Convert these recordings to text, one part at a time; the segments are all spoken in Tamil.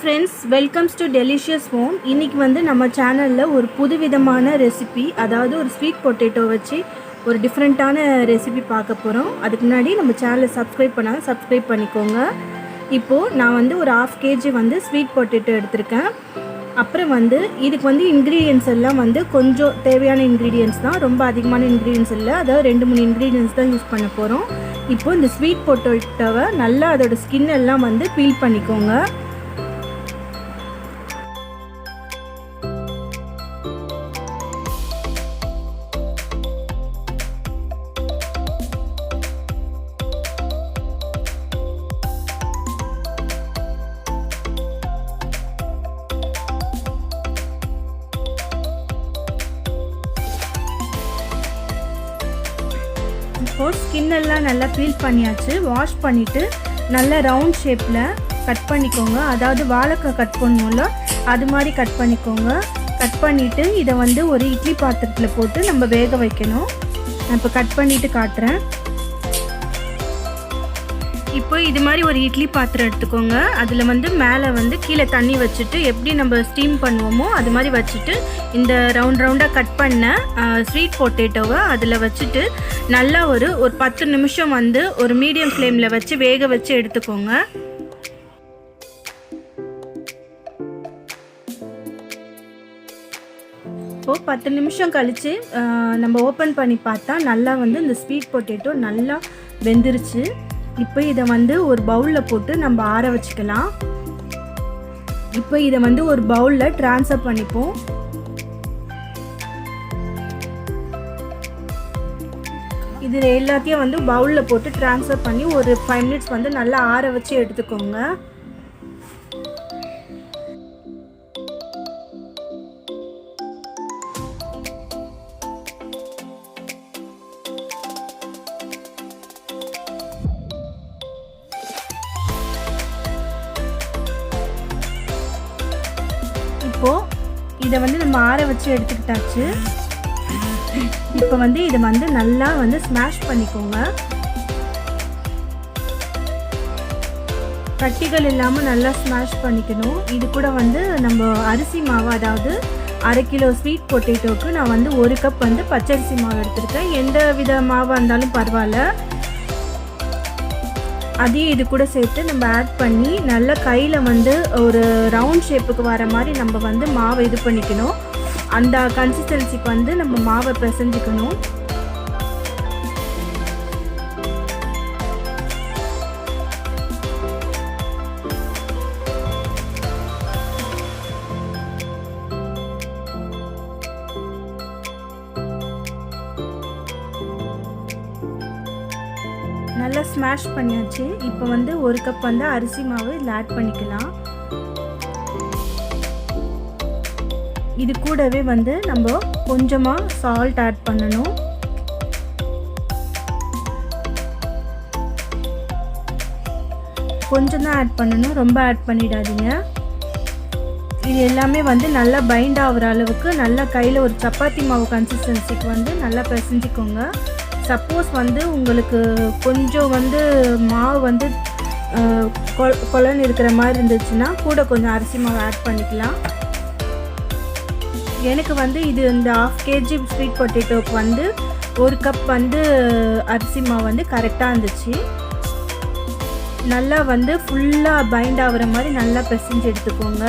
Friends, welcomes to delicious home. இன்றைக்கி வந்து நம்ம சேனலில் ஒரு புதுவிதமான ரெசிபி, அதாவது ஒரு ஸ்வீட் பொட்டேட்டோ வச்சு ஒரு டிஃப்ரெண்ட்டான ரெசிபி பார்க்க போகிறோம். அதுக்கு முன்னாடி நம்ம சேனலை சப்ஸ்கிரைப் பண்ணால் சப்ஸ்கிரைப் பண்ணிக்கோங்க. இப்போது நான் வந்து ஒரு 1/2 kg வந்து ஸ்வீட் பொட்டேட்டோ எடுத்திருக்கேன். அப்புறம் வந்து இதுக்கு வந்து இன்க்ரீடியன்ஸ் எல்லாம் வந்து கொஞ்சம் தேவையான இன்க்ரீடியன்ஸ் தான், ரொம்ப அதிகமான இன்க்ரீடியன்ஸ் இல்லை. அதாவது 2-3 இன்க்ரீடியன்ஸ் தான் யூஸ் பண்ண போகிறோம். இப்போது இந்த ஸ்வீட் பொட்டேட்டோவை நல்லா அதோட ஸ்கின் எல்லாம் வந்து பீல் பண்ணிக்கோங்க. இப்போது ஸ்கின் எல்லாம் நல்லா பீல் பண்ணியாச்சு. வாஷ் பண்ணிவிட்டு நல்லா ரவுண்ட் ஷேப்பில் கட் பண்ணிக்கோங்க. அதாவது வாழைக்காய் கட் பண்ணுவோம்ல, அது மாதிரி கட் பண்ணிக்கோங்க. கட் பண்ணிவிட்டு இதை வந்து ஒரு இட்லி பாத்திரத்தில் போட்டு நம்ம வேக வைக்கணும். நான் இப்போ கட் பண்ணிவிட்டு காட்டுறேன். இப்போ இது மாதிரி ஒரு இட்லி பாத்திரம் எடுத்துக்கோங்க. அதில் வந்து மேலே வந்து கீழே தண்ணி வச்சுட்டு எப்படி நம்ம ஸ்டீம் பண்ணுவோமோ அது மாதிரி வச்சுட்டு இந்த ரவுண்டாக கட் பண்ண ஸ்வீட் பொட்டேட்டோவை அதில் வச்சுட்டு நல்லா ஒரு 10 நிமிஷம் வந்து ஒரு மீடியம் ஃப்ளேமில் வச்சு வேக வச்சு எடுத்துக்கோங்க. இப்போது 10 நிமிஷம் கழித்து நம்ம ஓப்பன் பண்ணி பார்த்தா நல்லா வந்து இந்த ஸ்வீட் பொட்டேட்டோ நல்லா வெந்துருச்சு. இப்போ இதை வந்து ஒரு பவுலில் போட்டு நம்ம ஆற வச்சுக்கலாம். இப்போ இதை வந்து ஒரு பவுலில் ட்ரான்ஸ்ஃபர் பண்ணிப்போம். இது எல்லாத்தையும் வந்து பவுலில் போட்டு ட்ரான்ஸ்ஃபர் பண்ணி ஒரு 5 மினிட்ஸ் வந்து நல்லா ஆற வச்சு எடுத்துக்கோங்க. இப்போது இதை வந்து நம்ம ஆற வச்சு எடுத்துக்கிட்டாச்சு. இப்போ வந்து இதை வந்து நல்லா வந்து ஸ்மாஷ் பண்ணிக்கோங்க. கட்டிகள் இல்லாமல் நல்லா ஸ்மாஷ் பண்ணிக்கணும். இது கூட வந்து நம்ம அரிசி மாவு, அதாவது 1/2 கிலோ ஸ்வீட் பொட்டேட்டோவுக்கு நான் வந்து 1 கப் வந்து பச்சரிசி மாவு எடுத்துருக்கேன். எந்த வித மாவாக இருந்தாலும் பரவாயில்ல. அதையும் இது கூட சேர்த்து நம்ம ஆட் பண்ணி நல்லா கையில் வந்து ஒரு ரவுண்ட் ஷேப்புக்கு வர மாதிரி நம்ம வந்து மாவை இது பண்ணிக்கணும். அந்த கன்சிஸ்டன்சிக்கு வந்து நம்ம மாவை பிசைஞ்சிக்கணும். நல்லா ஸ்மாஷ் பண்ணியாச்சு. இப்போ வந்து 1 கப் வந்து அரிசி மாவு இதில் ஆட் பண்ணிக்கலாம். இது கூடவே வந்து நம்ம கொஞ்சமாக சால்ட் ஆட் பண்ணணும். கொஞ்சம் தான் ஆட் பண்ணணும், ரொம்ப ஆட் பண்ணிடாதீங்க. இது எல்லாமே வந்து நல்லா பைண்ட் ஆகிற அளவுக்கு நல்லா கையில் ஒரு சப்பாத்தி மாவு கன்சிஸ்டன்சிக்கு வந்து நல்லா பிசைஞ்சிக்கோங்க. சப்போஸ் வந்து உங்களுக்கு கொஞ்சம் வந்து மாவு வந்து கொலன்னு இருக்கிற மாதிரி இருந்துச்சுன்னா கூட கொஞ்சம் அரிசி மாவு ஆட் பண்ணிக்கலாம். எனக்கு வந்து இது இந்த 1/2 kg ஸ்வீட் பொட்டேட்டோவுக்கு வந்து 1 கப் வந்து அரிசி மாவு வந்து கரெக்டாக இருந்துச்சு. நல்லா வந்து ஃபுல்லாக பைண்ட் ஆகிற மாதிரி நல்லா பிசைஞ்சு எடுத்துக்கோங்க.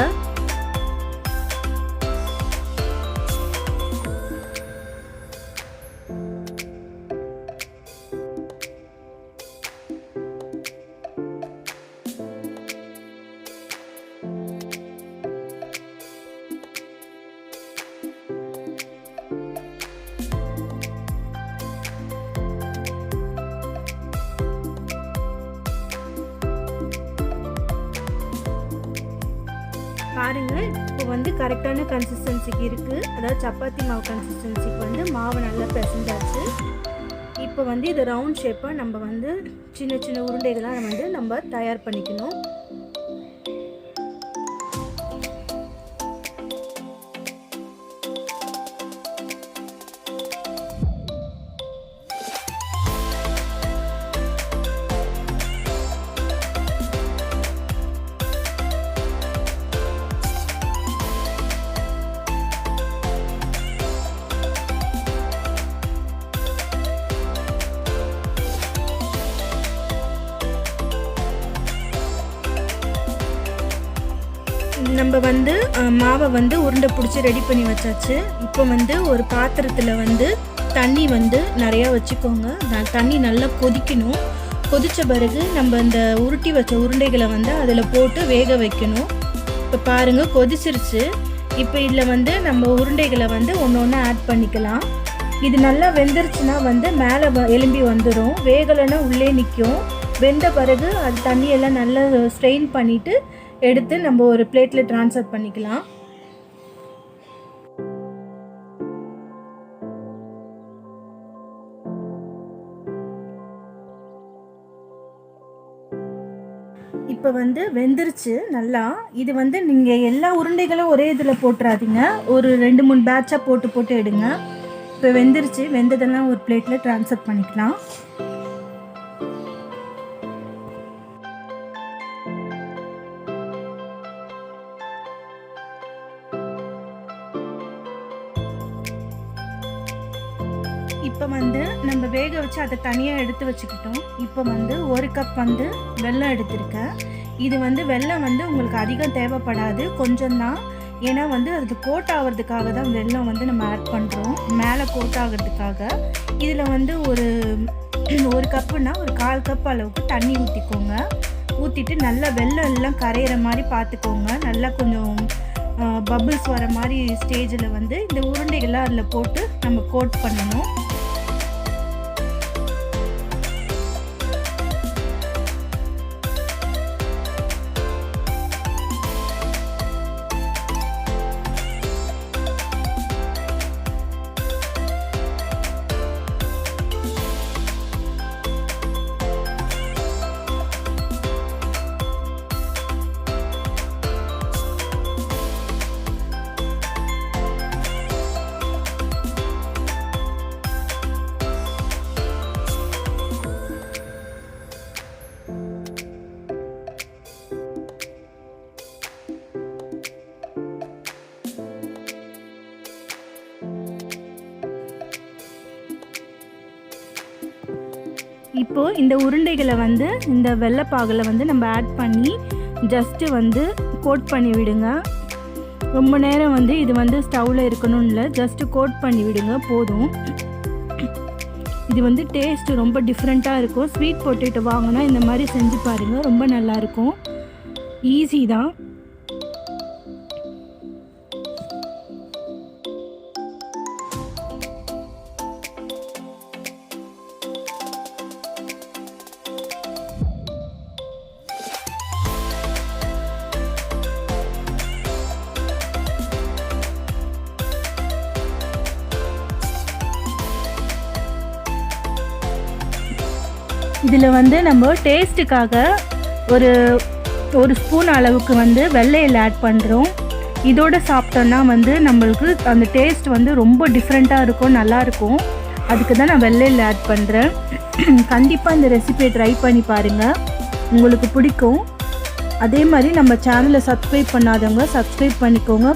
பாருங்கள், இப்போ வந்து கரெக்டான கன்சிஸ்டன்சிக்கு இருக்குது. அதாவது சப்பாத்தி மாவு கன்சிஸ்டன்சிக்கு வந்து மாவு நல்லா பிசைஞ்சாச்சு. இப்போ வந்து இது ரவுண்ட் ஷேப்பாக நம்ம வந்து சின்ன சின்ன உருண்டைகளாக வந்து நம்ம தயார் பண்ணிக்கணும். நம்ம வந்து மாவை வந்து உருண்டை பிடிச்சி ரெடி பண்ணி வச்சாச்சு. இப்போ வந்து ஒரு பாத்திரத்தில் வந்து தண்ணி வந்து நிறையா வச்சுக்கோங்க. தண்ணி நல்லா கொதிக்கணும். கொதித்த பிறகு நம்ம இந்த உருட்டி வச்ச உருண்டைகளை வந்து அதில் போட்டு வேக வைக்கணும். இப்போ பாருங்கள் கொதிச்சிருச்சு. இப்போ இதில் வந்து நம்ம உருண்டைகளை வந்து ஒன்று ஒன்று ஆட் பண்ணிக்கலாம். இது நல்லா வெந்துருச்சுன்னா வந்து மேலே எலும்பி வந்துடும். வேகலைன்னா உள்ளே நிற்கும். வெந்த பிறகு அது தண்ணியெல்லாம் நல்லா ஸ்ட்ரெயின் பண்ணிவிட்டு எடுத்து நம்ம ஒரு பிளேட்டில் ட்ரான்ஸ்ஃபர் பண்ணிக்கலாம். இப்போ வந்து வெந்துருச்சு நல்லா. இது வந்து நீங்கள் எல்லா உருண்டைகளும் ஒரே இதில் போட்டுறாதீங்க. ஒரு 2-3 பேட்சாக போட்டு எடுங்க. இப்போ வெந்துருச்சு. வெந்ததெல்லாம் ஒரு பிளேட்டில் ட்ரான்ஸ்ஃபர் பண்ணிக்கலாம். இப்போ வந்து நம்ம வேக வச்சு அதை தனியாக எடுத்து வச்சுக்கிட்டோம். இப்போ வந்து 1 கப் வந்து வெல்லம் எடுத்திருக்கேன். இது வந்து வெல்லம் வந்து உங்களுக்கு அதிகம் தேவைப்படாது, கொஞ்சம் தான். ஏன்னா வந்து அதுக்கு கோட் ஆகிறதுக்காக தான் வெல்லம் வந்து நம்ம ஆட் பண்ணுறோம், மேலே கோட் ஆகிறதுக்காக. இதில் வந்து ஒரு கப்புனா ஒரு 1/4 கப் அளவுக்கு தண்ணி ஊற்றிக்கோங்க. ஊற்றிட்டு நல்லா வெல்லம் எல்லாம் கரையிற மாதிரி பார்த்துக்கோங்க. நல்லா கொஞ்சம் பபிள்ஸ் வர மாதிரி ஸ்டேஜில் வந்து இந்த உருண்டைகள்லாம் அதில் போட்டு நம்ம கோட் பண்ணணும். இப்போது இந்த உருண்டைகளை வந்து இந்த வெள்ளைப்பாகில் வந்து நம்ம ஆட் பண்ணி ஜஸ்ட்டு வந்து கோட் பண்ணி விடுங்க. ரொம்ப நேரம் வந்து இது வந்து ஸ்டவ்வில் இருக்கணும் இல்லை, ஜஸ்ட்டு கோட் பண்ணி விடுங்க போதும். இது வந்து டேஸ்ட்டு ரொம்ப டிஃப்ரெண்ட்டாக இருக்கும். ஸ்வீட் பொட்டேட்டோ வாங்கினா இந்த மாதிரி செஞ்சு பாருங்கள், ரொம்ப நல்லாயிருக்கும். ஈஸி தான். இதில் வந்து நம்ம டேஸ்ட்டுக்காக ஒரு ஸ்பூன் அளவுக்கு வந்து வெள்ளையில் ஆட் பண்ணுறோம். இதோடு சாப்பிட்டோன்னா வந்து நம்மளுக்கு அந்த டேஸ்ட் வந்து ரொம்ப டிஃப்ரெண்ட்டாக இருக்கும், நல்லாயிருக்கும். அதுக்கு தான் நான் வெள்ளையில் ஆட் பண்ணுறேன். கண்டிப்பாக இந்த ரெசிபியை ட்ரை பண்ணி பாருங்கள், உங்களுக்கு பிடிக்கும். அதே மாதிரி நம்ம சேனலை சப்ஸ்கிரைப் பண்ணாதவங்க சப்ஸ்கிரைப் பண்ணிக்கோங்க.